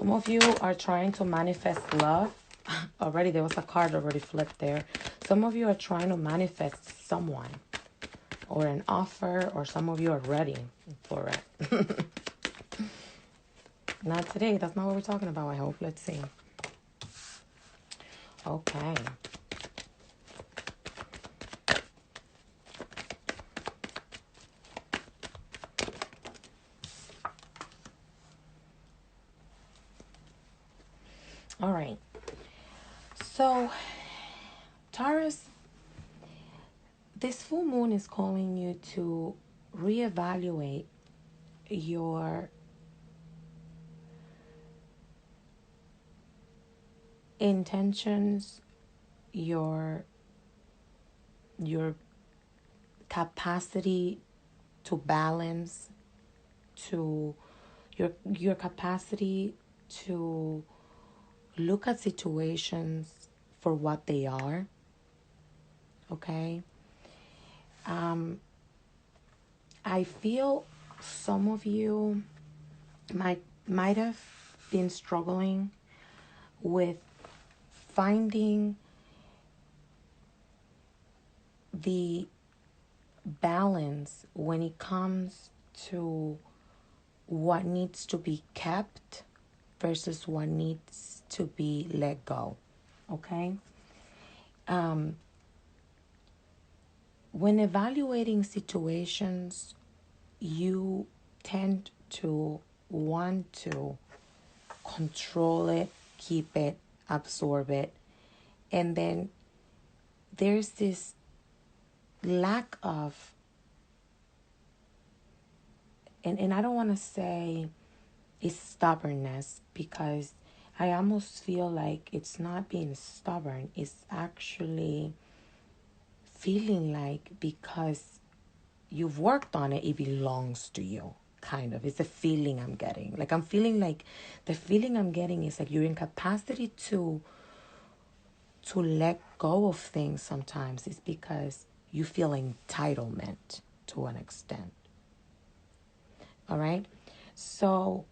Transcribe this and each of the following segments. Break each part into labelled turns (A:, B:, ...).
A: Some of you are trying to manifest love. Already there was a card already flipped there. Some of you are trying to manifest someone or an offer, or some of you are ready for it. Not today. That's not what we're talking about, I hope. Let's see. Okay. All right. So, Taurus, this full moon is calling you to reevaluate your intentions, your capacity to balance, to your capacity to look at situations for what they are. Okay? I feel some of you might have been struggling with finding the balance when it comes to what needs to be kept versus what needs to be let go. Okay? When evaluating situations, you tend to want to control it, keep it, absorb it. And then there's this lack of, and I don't want to say it's stubbornness, because I almost feel like it's not being stubborn. It's actually feeling like because you've worked on it, it belongs to you. Kind of. It's a feeling I'm getting. Like, I'm feeling like the feeling I'm getting is like your incapacity to let go of things sometimes is because you feel entitlement to an extent. All right? So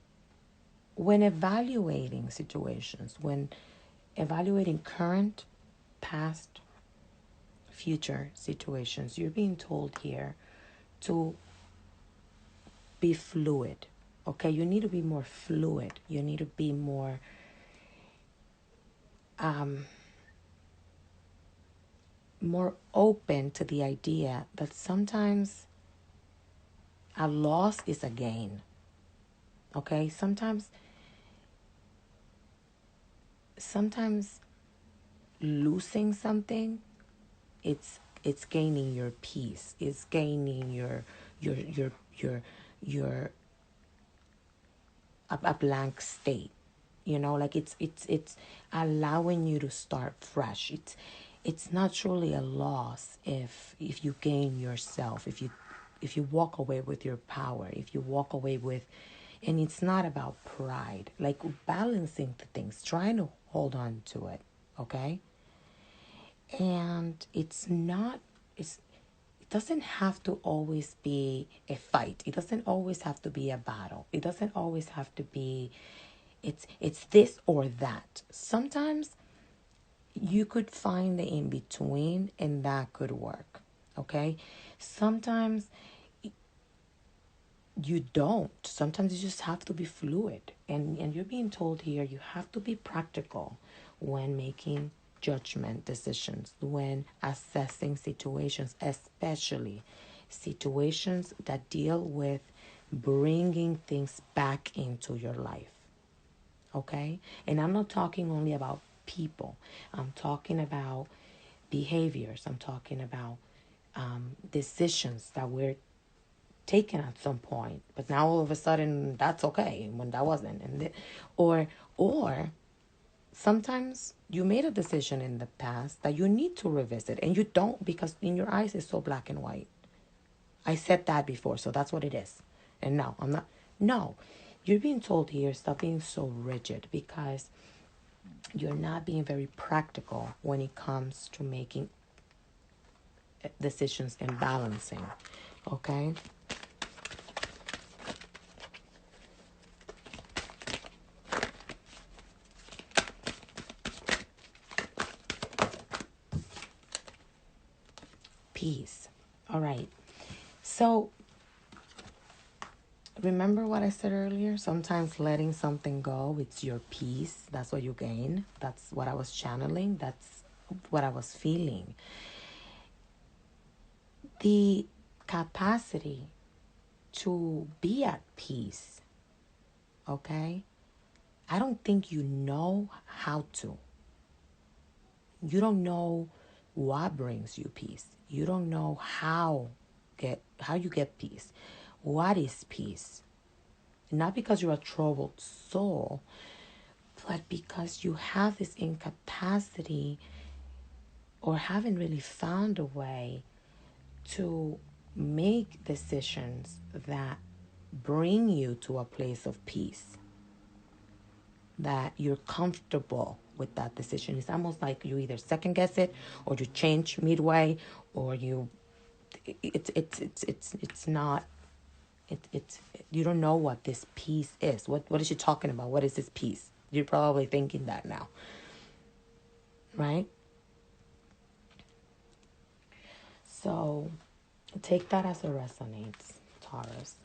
A: when evaluating situations, when evaluating current, past, future situations, you're being told here to be fluid. Okay, you need to be more fluid. You need to be more more open to the idea that sometimes a loss is a gain. Okay, sometimes losing something, it's gaining your peace. It's gaining your a blank state. You know, like it's allowing you to start fresh. It's not truly a loss if you gain yourself, if you walk away with your power, if you walk away with, and it's not about pride, like balancing the things, trying to hold on to it, okay? And it doesn't have to always be a fight. It doesn't always have to be a battle. It doesn't always have to be, it's this or that. Sometimes you could find the in-between, and that could work, okay? Sometimes you don't. Sometimes you just have to be fluid. And you're being told here you have to be practical when making judgment decisions, when assessing situations, especially situations that deal with bringing things back into your life, okay? And I'm not talking only about people. I'm talking about behaviors. I'm talking about decisions that we're taken at some point, but now all of a sudden that's okay when that wasn't. And or sometimes you made a decision in the past that you need to revisit, and you don't, because in your eyes it's so black and white. I said that before, so that's what it is. And now I'm not. No, you're being told here, stop being so rigid, because you're not being very practical when it comes to making decisions and balancing, okay? peace. All right. So remember what I said earlier? Sometimes letting something go, it's your peace. That's what you gain. That's what I was channeling. That's what I was feeling. The capacity to be at peace, okay? I don't think you know how to. You don't know what brings you peace. You don't know how you get peace. What is peace? Not because you're a troubled soul, but because you have this incapacity or haven't really found a way to make decisions that bring you to a place of peace, that you're comfortable with that decision. It's almost like you either second guess it or you change midway, or it's not. It's you don't know what this peace is. What is she talking about? What is this peace? You're probably thinking that now, right? So take that as it resonates, Taurus.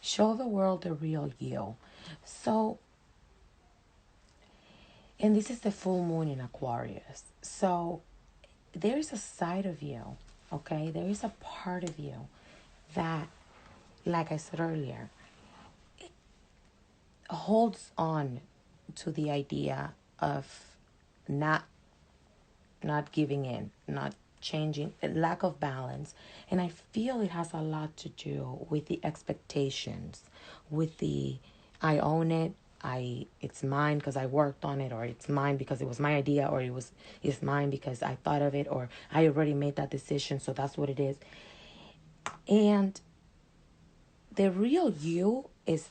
A: Show the world the real you. So, and this is the full moon in Aquarius. So, there is a side of you, okay? There is a part of you that, like I said earlier, holds on to the idea of not giving in, not changing, lack of balance. And I feel it has a lot to do with the expectations, with the I own it, it's mine because I worked on it, or it's mine because it was my idea, or it's mine because I thought of it, or I already made that decision, so that's what it is. And the real you is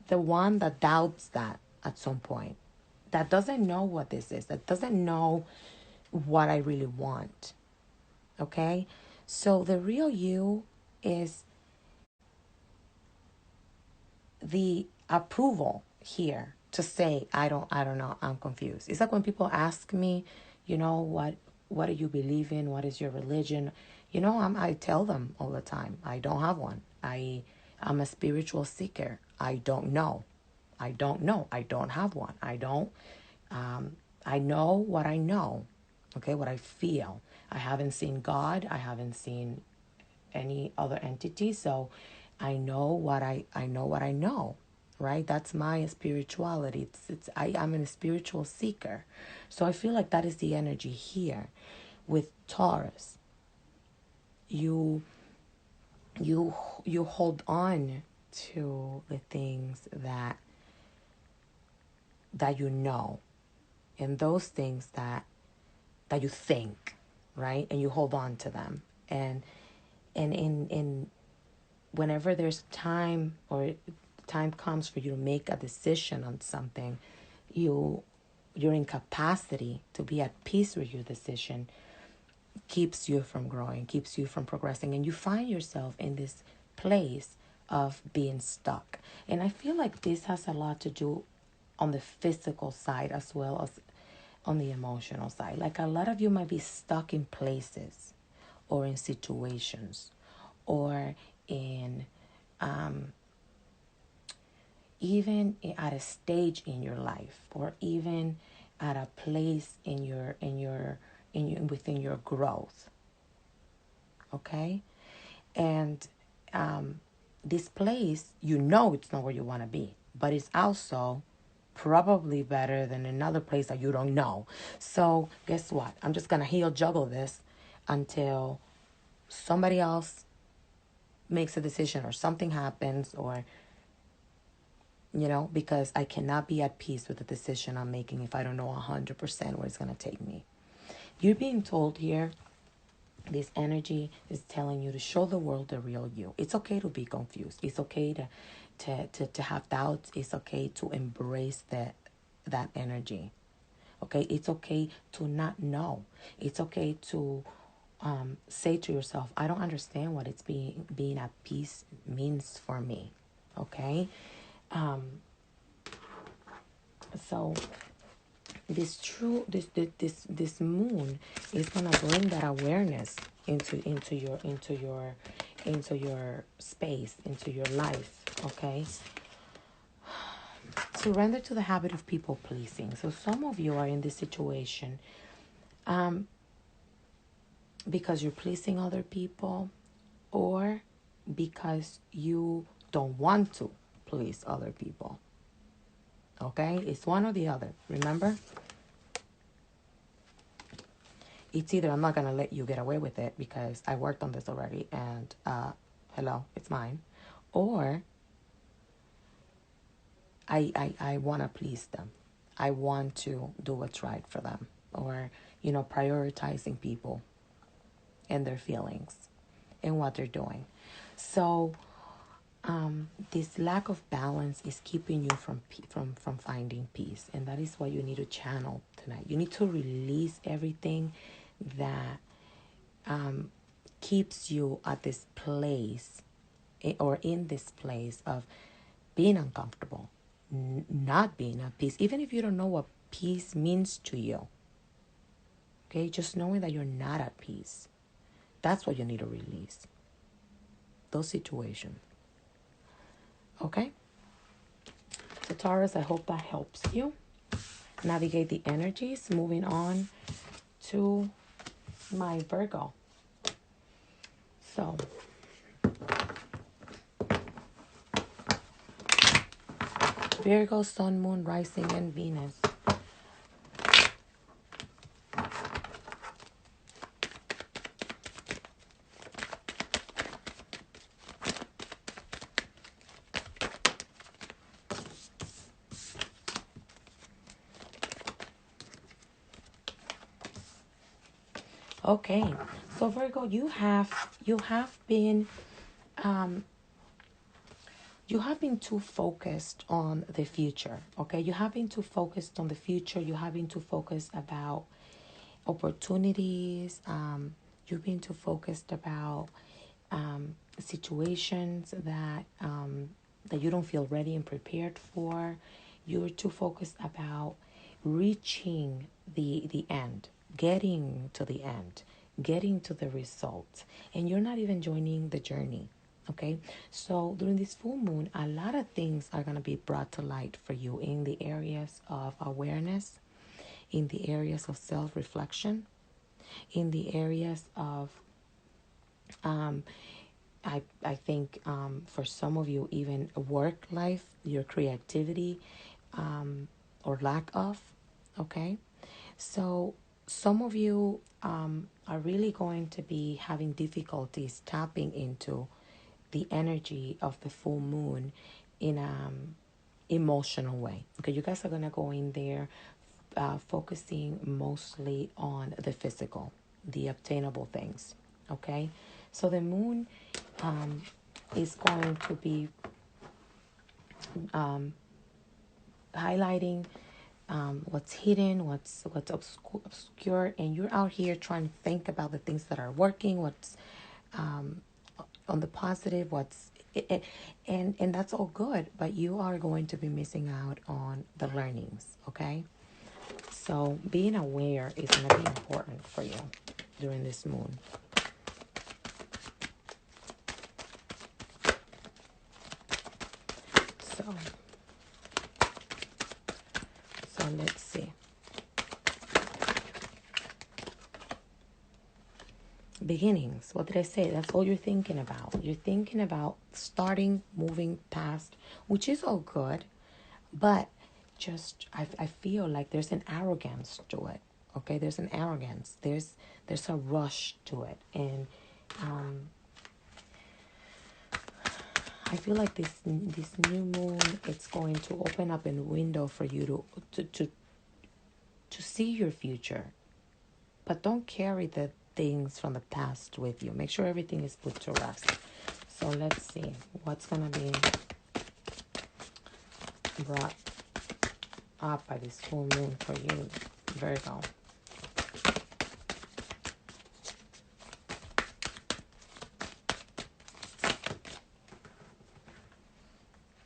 A: the one that doubts that at some point, that doesn't know what this is, that doesn't know what I really want. Okay? So the real you is the approval here to say, I don't know, I'm confused. It's like when people ask me, what do you believe in? What is your religion? I tell them all the time, I don't have one. I'm a spiritual seeker. I don't know. I don't have one. I know what I know. Okay, what I feel. I haven't seen God. I haven't seen any other entity. So I know what I know, right? That's my spirituality. I'm a spiritual seeker. So I feel like that is the energy here with Taurus. You hold on to the things that you know, and those things that you think, right? And you hold on to them. And in whenever there's time, or time comes for you to make a decision on something, your incapacity to be at peace with your decision keeps you from growing, keeps you from progressing, and you find yourself in this place of being stuck. And I feel like this has a lot to do on the physical side as well as on the emotional side. Like, a lot of you might be stuck in places or in situations or in even at a stage in your life, or even at a place within your growth. Okay? And this place, it's not where you want to be, but it's also probably better than another place that you don't know. So guess what? I'm just going to heel juggle this until somebody else makes a decision, or something happens, or because I cannot be at peace with the decision I'm making if I don't know 100% where it's going to take me. You're being told here, this energy is telling you to show the world the real you. It's okay to be confused. It's okay to have doubts. It's okay to embrace that energy. Okay, it's okay to not know. It's okay to say to yourself, I don't understand what it's being at peace means for me. Okay, so this moon is gonna bring that awareness into your space, into your life. Okay, surrender to the habit of people pleasing. So some of you are in this situation because you're pleasing other people, or because you don't want to please other people. Okay, it's one or the other. Remember, it's either I'm not gonna let you get away with it because I worked on this already, and hello, it's mine, or I want to please them. I want to do what's right for them, or prioritizing people and their feelings and what they're doing. So this lack of balance is keeping you from finding peace, and that is what you need to channel tonight. You need to release everything that keeps you at this place, or in this place of being uncomfortable, not being at peace, even if you don't know what peace means to you. Okay, just knowing that you're not at peace, that's what you need to release. Those situations. Okay? So Taurus, I hope that helps you navigate the energies. Moving on to my Virgo. So Virgo, Sun, Moon, Rising, and Venus. Okay, so Virgo, you have been too focused on the future. Okay, you have been too focused on the future. You have been too focused about opportunities. You've been too focused about situations that you don't feel ready and prepared for. You're too focused about reaching the end, getting to the end, getting to the result, and you're not even joining the journey. Okay, so during this full moon, a lot of things are going to be brought to light for you in the areas of awareness, in the areas of self-reflection, in the areas of I think for some of you, even work life, your creativity, or lack of. Okay, so some of you are really going to be having difficulties tapping into the energy of the full moon in an emotional way. Okay, you guys are going to go in there focusing mostly on the physical, the obtainable things. Okay, so the moon is going to be highlighting what's hidden, what's obscure, and you're out here trying to think about the things that are working, what's on the positive, and that's all good, but you are going to be missing out on the learnings. Okay, so being aware is going to be important for you during this moon. So let's see. Beginnings. What did I say? That's all you're thinking about. You're thinking about starting, moving past, which is all good, but just I feel like there's an arrogance to it. Okay, there's an arrogance. There's a rush to it, and I feel like this new moon, it's going to open up a window for you to see your future. But don't carry the things from the past with you. Make sure everything is put to rest. So let's see what's going to be brought up by this full moon for you, Virgo.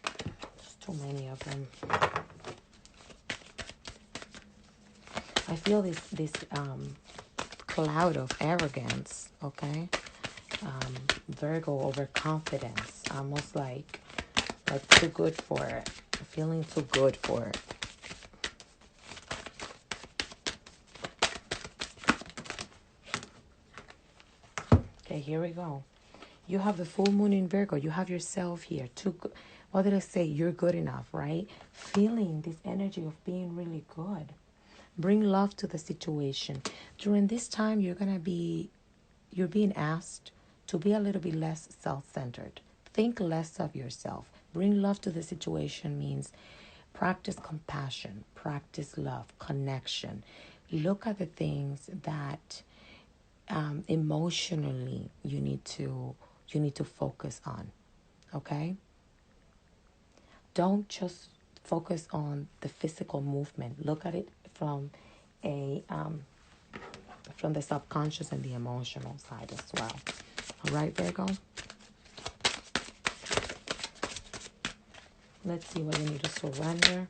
A: There's too many of them. I feel this cloud of arrogance, okay? Virgo, overconfidence, almost like too good for it, feeling too good for it. Okay, here we go. You have the full moon in Virgo. You have yourself here. What did I say? You're good enough, right? Feeling this energy of being really good. Bring love to the situation. During this time, you're being asked to be a little bit less self-centered. Think less of yourself. Bring love to the situation means practice compassion, practice love, connection. Look at the things that emotionally you need to focus on. Okay? Don't just focus on the physical movement. Look at it from the subconscious and the emotional side as well. All right, Virgo? Let's see what you need to surrender.